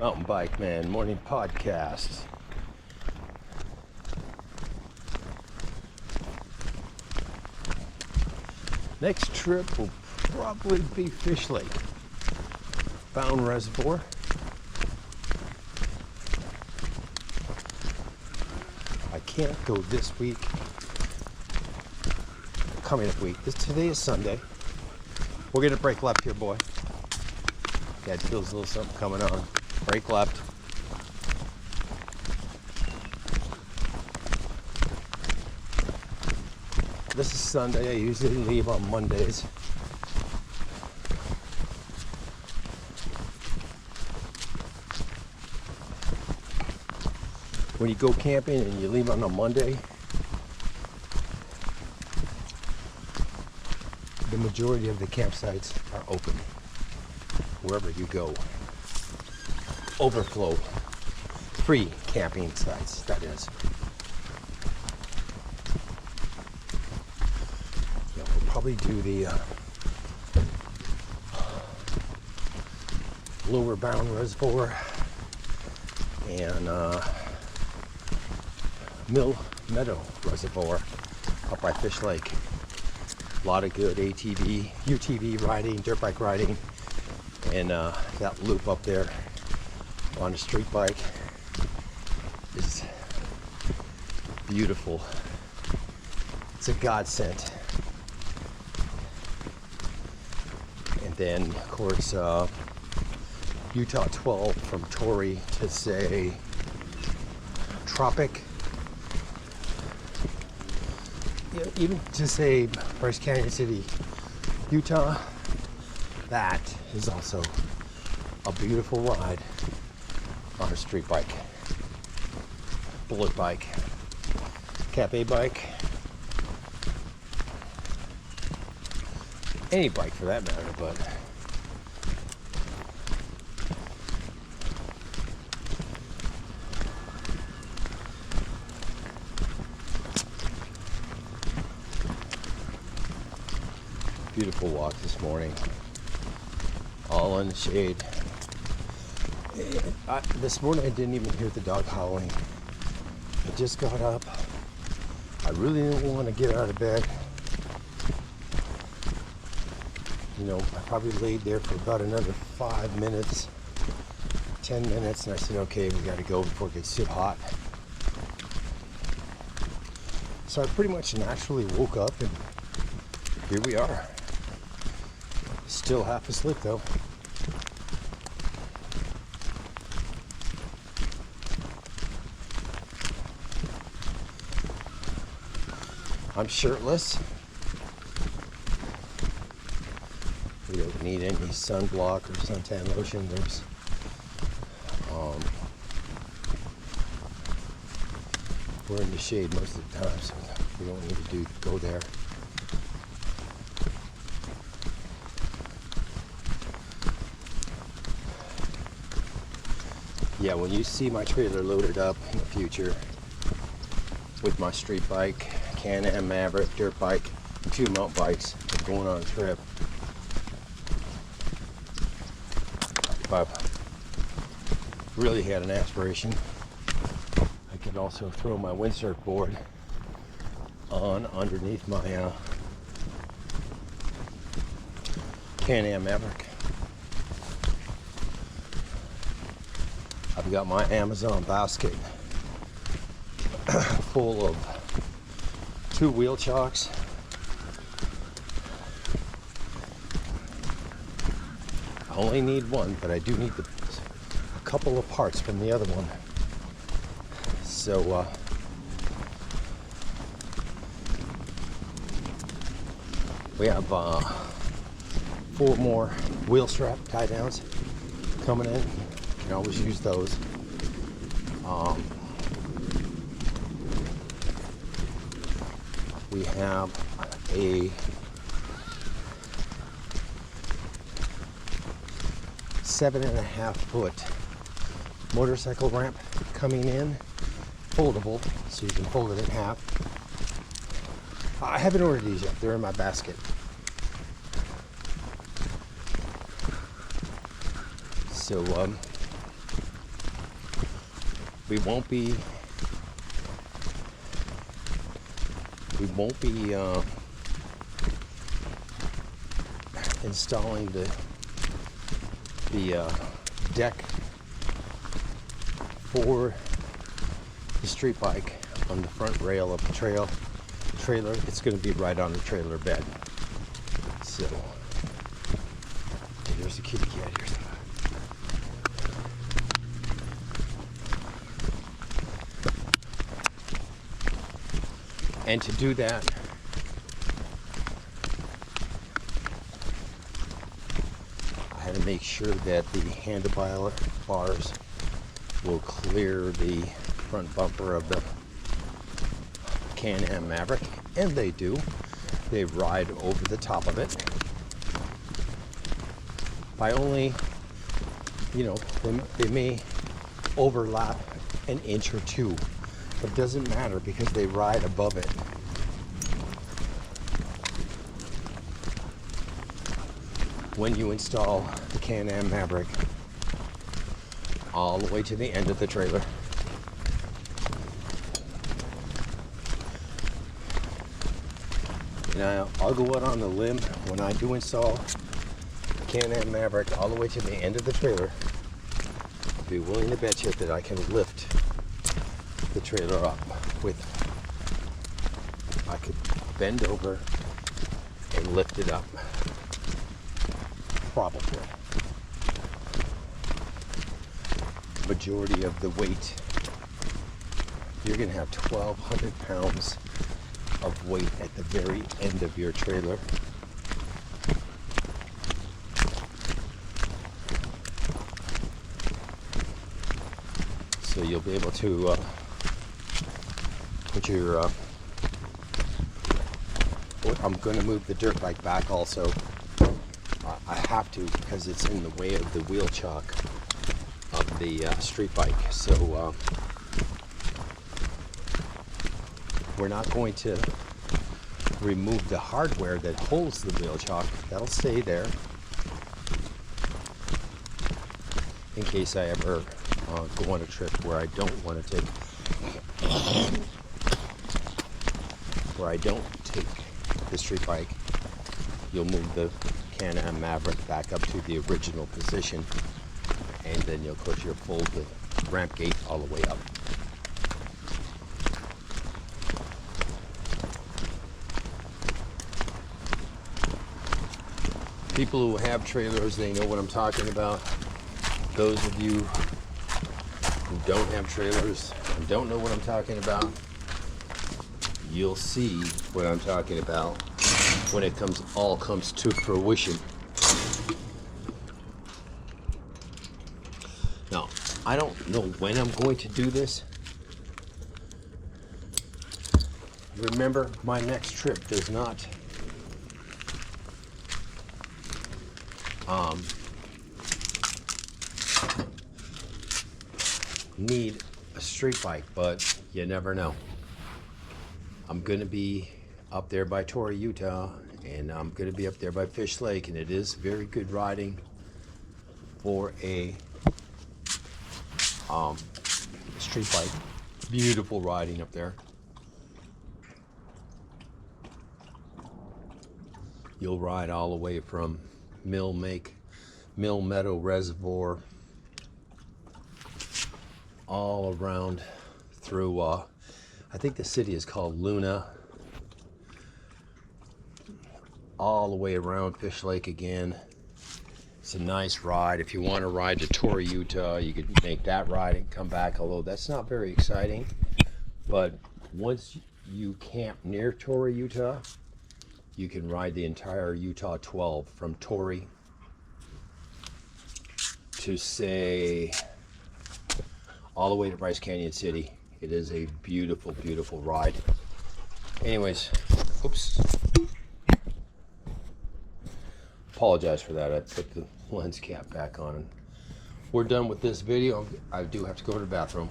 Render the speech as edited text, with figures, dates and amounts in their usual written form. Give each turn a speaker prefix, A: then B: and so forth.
A: Mountain Bike Man Morning Podcast. Next trip will probably be Fish Lake, Bound Reservoir. I can't go this week, coming up week. Today is Sunday. We're gonna break left here, boy. Dad feels a little something coming on. Break left. This is Sunday. I usually leave on Mondays. When you go camping and you leave on a Monday, the majority of the campsites are open. Wherever you go. Overflow. Free camping sites, that is. Yeah, we'll probably do the Lower Bound Reservoir and Mill Meadow Reservoir up by Fish Lake. A lot of good ATV, UTV riding, dirt bike riding, and that loop up there on a street bike is beautiful. It's a godsend. And then, of course, Utah 12 from Torrey to, say, Tropic. Yeah, even to, say, Bryce Canyon City, Utah. That is also a beautiful ride on a street bike, bullet bike, cafe bike, any bike for that matter, but beautiful walk this morning, all in the shade. This morning I didn't even hear the dog howling. I just got up. I really didn't want to get out of bed. You know, I probably laid there for about another 5 minutes, 10 minutes, and I said, okay, we got to go before it gets too hot. So I pretty much naturally woke up, and here we are. Still half asleep though. I'm shirtless. We don't need any sunblock or suntan lotion. There's we're in the shade most of the time, so we don't need to go there. Yeah, when you see my trailer loaded up in the future with my street bike, Can-Am Maverick, dirt bike, 2 mountain bikes, I'm going on a trip. If I really had an aspiration, I could also throw my windsurf board on underneath my Can-Am Maverick. I've got my Amazon basket full of 2 wheel chocks, I only need one, but I do need a couple of parts from the other one. So we have 4 more wheel strap tie downs coming in. You can always use those. We have a 7.5 foot motorcycle ramp coming in, foldable, so you can fold it in half. I haven't ordered these yet, they're in my basket. So we won't be installing the deck for the street bike on the front rail of the trailer. It's going to be right on the trailer bed. So there's the kitty cat here. And to do that, I had to make sure that the handlebars will clear the front bumper of the Can-Am Maverick, and they do. They ride over the top of it by only, they may overlap an inch or two. But it doesn't matter because they ride above it. When you install the Can-Am Maverick all the way to the end of the trailer, now I'll go out on the limb when I do install the Can-Am Maverick all the way to the end of the trailer. I'll be willing to bet you that I can lift the trailer up I could bend over and lift it up. Probably. Majority of the weight, you're gonna have 1,200 pounds of weight at the very end of your trailer. So you'll be able to put your I'm going to move the dirt bike back also. I have to because it's in the way of the wheel chock of the street bike. So we're not going to remove the hardware that holds the wheel chock. That'll stay there in case I ever go on a trip where I don't want to take the street bike. You'll move the Can-Am Maverick back up to the original position, and then you'll fold the ramp gate all the way up. People who have trailers, they know what I'm talking about. Those of you who don't have trailers and don't know what I'm talking about, you'll see what I'm talking about when it all comes to fruition. Now, I don't know when I'm going to do this. Remember, my next trip does not need a street bike, but you never know. I'm gonna be up there by Torrey, Utah, and I'm gonna be up there by Fish Lake, and it is very good riding for a street bike. Beautiful riding up there. You'll ride all the way from Mill Meadow Reservoir all around through I think the city is called Luna, all the way around Fish Lake again. It's a nice ride. If you want to ride to Torrey, Utah, you could make that ride and come back, although that's not very exciting. But once you camp near Torrey, Utah, you can ride the entire Utah 12 from Torrey to, say, all the way to Bryce Canyon City. It is a beautiful, beautiful ride. Anyways, oops. Apologize for that. I put the lens cap back on. We're done with this video. I do have to go to the bathroom.